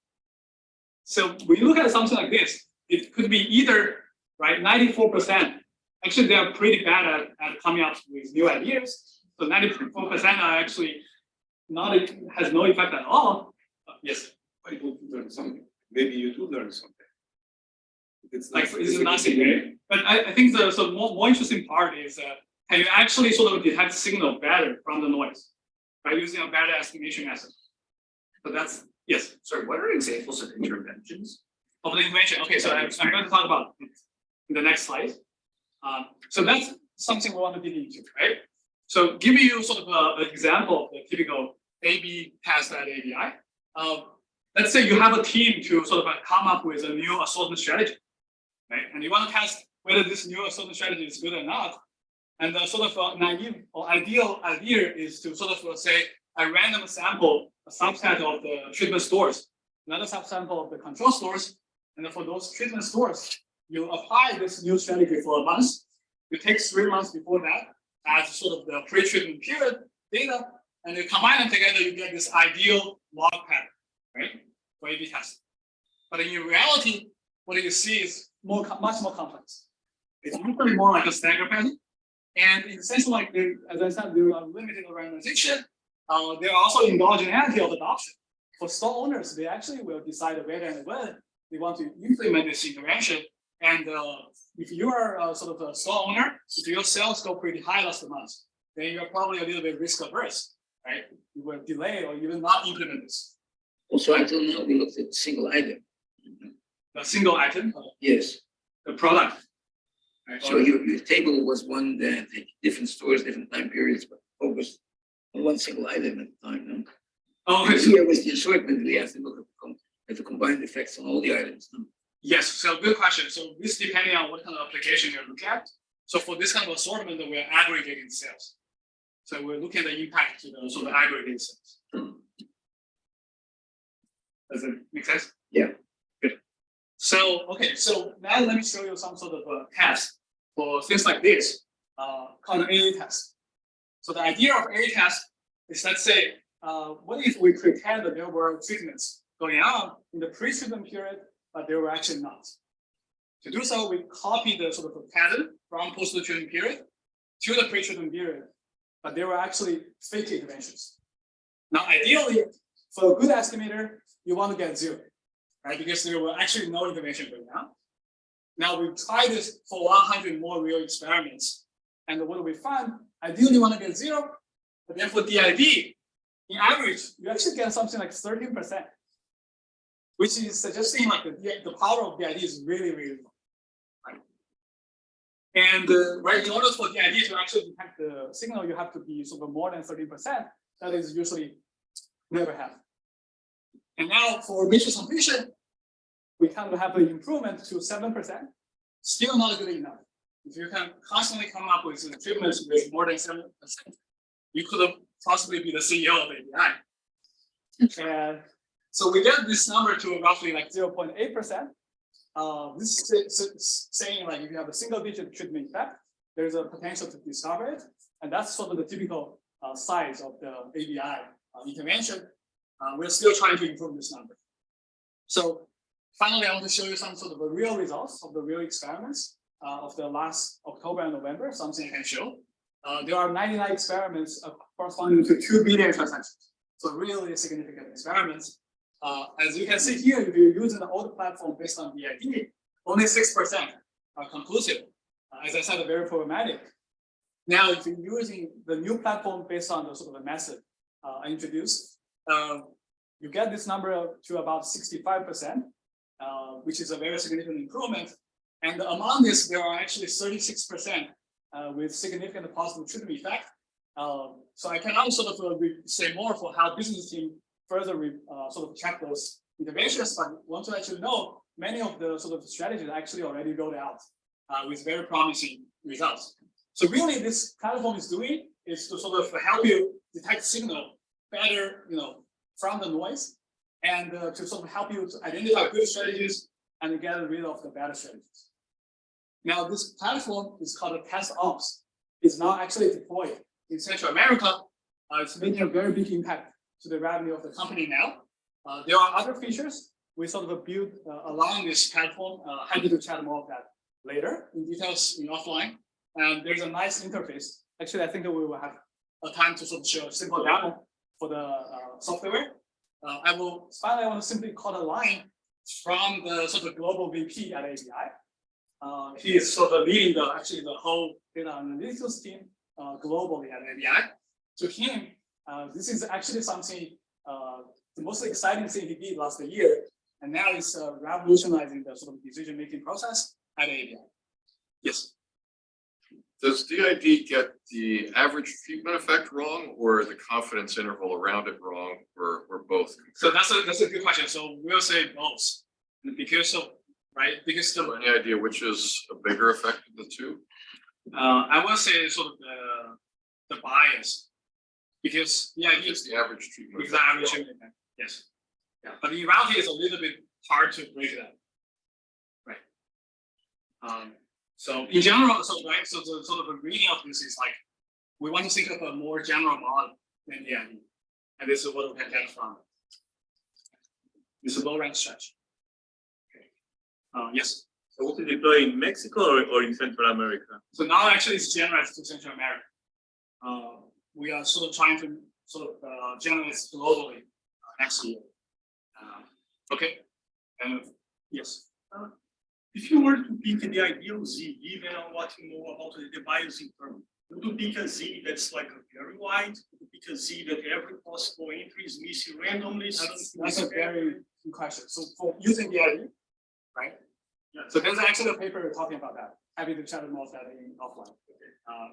So when you look at something like this, it could be either 94%. Actually, they are pretty bad at coming up with new ideas. So 94% are actually has no effect at all. Yes. I do learn something. Maybe you do learn something. It's nothing, right? But I think the more interesting part is can you actually sort of detect signal better from the noise by using a better estimation method? So that's yes. Sorry, what are examples of interventions? Of the intervention. Okay, so I'm going to talk about in the next slide. So that's something we want to dig into, right? So giving you sort of an example of the typical A/B test at API. Let's say you have a team to sort of come up with a new assortment strategy, right? And you want to test whether this new assortment strategy is good or not. And the sort of naive or ideal idea is to sort of say a random sample, a subset of the treatment stores, another subsample of the control stores, and then for those treatment stores, you apply this new strategy for a month. You take 3 months before that as sort of the pre-treatment period data, and you combine them together, you get this ideal log pattern, right, for A/B testing. But in reality, what you see is much more complex. It's usually more like a stagger pattern, and in the sense of like, as I said, there are limited randomization. There are also endogeneity of adoption. For store owners, they actually will decide whether and when they want to implement this intervention. And if you are sort of a store owner, if your sales go pretty high last month, then you're probably a little bit risk averse, right? You will delay or even not implement this. Also, until now, we looked at single item. A single item? Yes. The product. So your table was one that had different stores, different time periods, but one single item at a time, no? Oh, Here with the assortment, we have to look at the combined effects on all the items, no? yes, so good question. So this depending on what kind of application you're looking at. So for this kind of assortment, we're aggregating sales. So we're looking at the impact to the sort of aggregate sales. Does it make sense? Yeah. Good. So, okay, so now let me show you some sort of test for things like this, called an A/A test. So the idea of A/A test is, let's say, what if we pretend that there were treatments going on in the pre-treatment period, but they were actually not. To do so, we copy the sort of pattern from post-treatment period to the pre-treatment period, but they were actually fake interventions. Now, ideally, for a good estimator, you want to get 0, right? Because there were actually no intervention going on. Now we try this for 100 more real experiments, and what do we find? Ideally, you want to get 0, but then for DID, in average, you actually get something like 13%, which is suggesting like the power of DID is really, really low. Right? And right, in order for DID to actually detect the signal, you have to be sort of more than 30%. That is usually never happen. And now for matrix completion, we kind of have an improvement to 7%, still not good enough. If you can constantly come up with treatments with more than 7%, you could possibly be the CEO of ABI. And so we get this number to roughly like 0.8%. This is saying like if you have a single digit treatment effect, there's a potential to discover it. And that's sort of the typical size of the ABI intervention. We're still trying to improve this number. So finally, I want to show you some sort of real results of the real experiments of the last October and November, something I can show. There are 99 experiments corresponding to 2 billion transactions. So really significant experiments. As you can see here, if you're using the old platform based on DID, only 6% are conclusive. As I said, very programmatic. Now, if you're using the new platform based on the sort of the method I introduced, you get this number to about 65%, which is a very significant improvement. And among this, there are actually 36% with significant positive treatment effect. So I cannot sort of say more for how business team further sort of check those interventions, but want to actually know many of the sort of strategies actually already rolled out with very promising results. So really, this platform is doing is to sort of help you detect signal better, from the noise, and to sort of help you to identify good strategies and get rid of the bad strategies. Now, this platform is called a TestOps. It's now actually deployed in Central America. It's making a very big impact to the revenue of the company now. There are other features we sort of built along this platform. Happy to chat more of that later in details in offline. And there's a nice interface. Actually, I think that we will have a time to sort of show a simple demo for the software. I want to simply call a line from the sort of global VP at ABI. He is sort of leading the whole data analytics team globally at ABI. To him, this is actually something, the most exciting thing he did last year, and now it's revolutionizing the sort of decision-making process at ABI. Yes. Does DID get the average treatment effect wrong, or the confidence interval around it wrong, or both? So that's a good question. So we'll say both, because of because So any idea which is a bigger effect of the two? I will say sort of the bias, because It's the average treatment. because the average treatment effect. Yes, yeah, but in reality, it's a little bit hard to break that. Right. So in general, so the sort of the reading of this is like, we want to think of a more general model than DID. And this is what we can get from. It's a low rank stretch. Okay. Yes. So what to deploy in Mexico or in Central America? So now actually it's generalized to Central America. We are sort of trying to generalize globally next year. Okay. And yes. If you were to pick the ideal Z, given what you know about the bias in terms, would you pick a Z that's like a very wide? Would you pick a Z that every possible entry is missing randomly? That's a very good question. So for using DID, right? Yeah. So there's actually a paper talking about that. Happy to chat more of that in offline.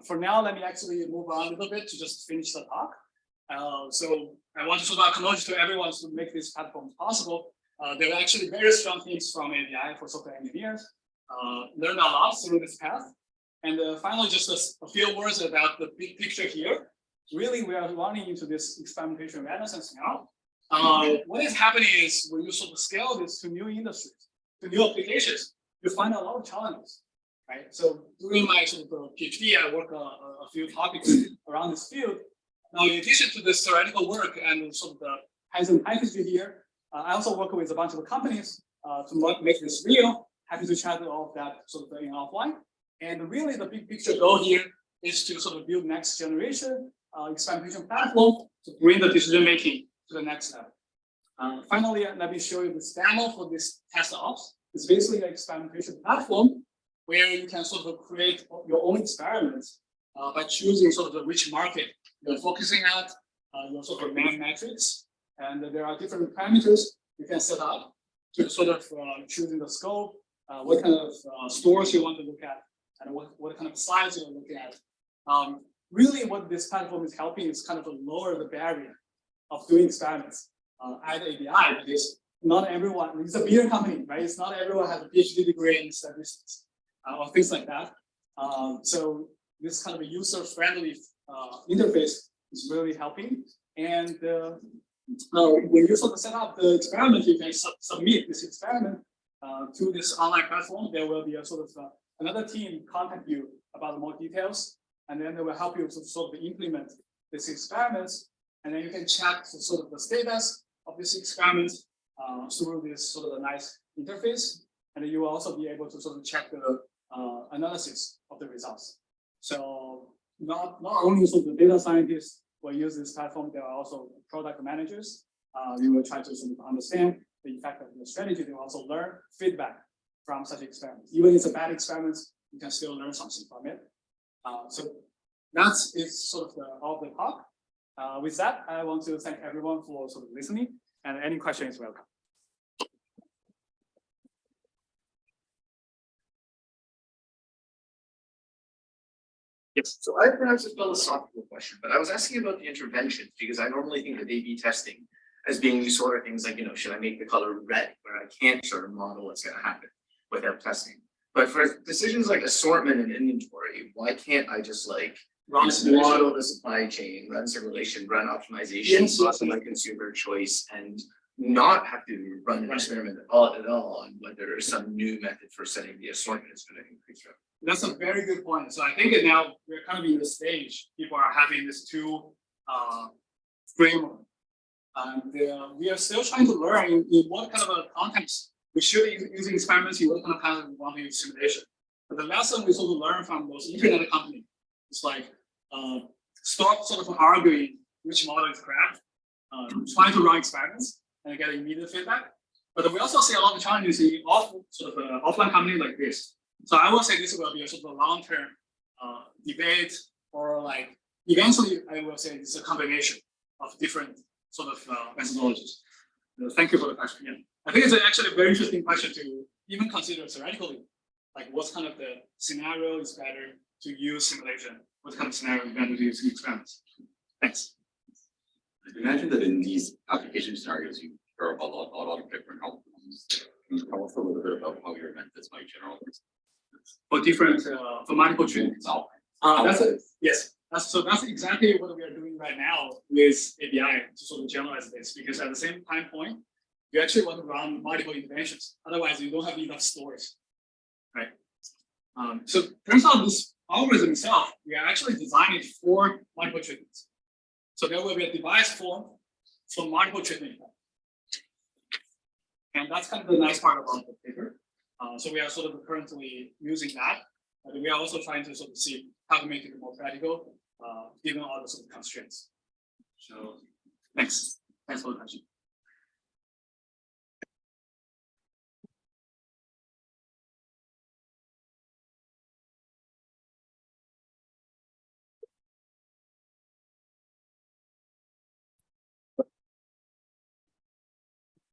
For now, let me actually move on a little bit to just finish the talk. So I want to sort of acknowledge to everyone to make this platform possible. There are actually very strong teams from ABI for software engineers. Learned a lot through this path. And finally, just a few words about the big picture here. Really, we are running into this experimentation renaissance now. What is happening is when you sort of scale this to new industries, to new applications, you find a lot of challenges, right? So during my sort of PhD, I work a few topics around this field. Now, in addition to this theoretical work and sort of the hands-on packaging here, I also work with a bunch of companies to make this real. Happy to chat all of that sort of in offline. And really, the big picture goal here is to sort of build next generation experimentation platform to bring the decision making to the next level. Finally, let me show you this demo for this test ops. It's basically an experimentation platform where you can sort of create your own experiments by choosing sort of which market you're focusing at, your sort of main metrics, and there are different parameters you can set up to sort of choosing the scope, what kind of stores you want to look at, and what kind of size you're looking at. Really, what this platform is helping is kind of to lower the barrier of doing experiments at ABI, because not everyone, it's a bigger company, right? It's not everyone has a PhD degree in statistics or things like that. So this kind of a user-friendly interface is really helping. And when you sort of set up the experiment, you can submit this experiment to this online platform. There will be a sort of another team contact you about more details, and then they will help you to sort of implement these experiments. And then you can check sort of the status of this experiment through this sort of a nice interface. And then you will also be able to sort of check the analysis of the results. So not only sort of the data scientists will use this platform, there are also product managers. You will try to sort of understand the effect of the strategy. They will also learn feedback from such experiments. Even if it's a bad experiment, you can still learn something from it. So that is sort of all of the talk. With that, I want to thank everyone for sort of listening, and any questions is welcome. Yes. So I have perhaps a philosophical question, but I was asking about the interventions because I normally think of A/B testing as being these sort of things like, should I make the color red, where I can't sort of model what's going to happen without testing. But for decisions like assortment and inventory, why can't I just like model the supply chain, run simulation, run optimization, plus my consumer choice, and not have to run an experiment at all on whether some new method for setting the assortment is going to increase revenue? That's a very good point. So I think that now we're kind of in the stage, people are having this two framework. And we are still trying to learn in what kind of a context we should be using experiments, in what kind of context we want to use simulation. But the lesson we sort of learn from those internet companies is like, stop sort of arguing which model is correct, try to run experiments and get immediate feedback. But we also see a lot of challenges in offline companies like this. So I will say this will be a sort of a long-term debate, or like eventually I will say it's a combination of different sort of methodologies. Thank you for the question. Yeah. I think it's actually a very interesting question to even consider theoretically, like what kind of the scenario is better to use simulation, what kind of scenario is better to use experiments. Thanks. Imagine that in these application scenarios, you hear about a lot of different outcomes. Can you tell us a little bit about how your methods might generalize? For different, for multiple treatments. Yes. That's exactly what we are doing right now with ABI to sort of generalize this, because at the same time point, you actually want to run multiple interventions. Otherwise, you don't have enough stores, right? So turns out this algorithm itself, we are actually designing for multiple treatments. So there will be a device form for multiple treatment. And that's kind of the nice part about the paper. So we are sort of currently using that, but we are also trying to sort of see how to make it more practical, given all the sort of constraints. So thanks for the question.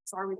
Sorry, we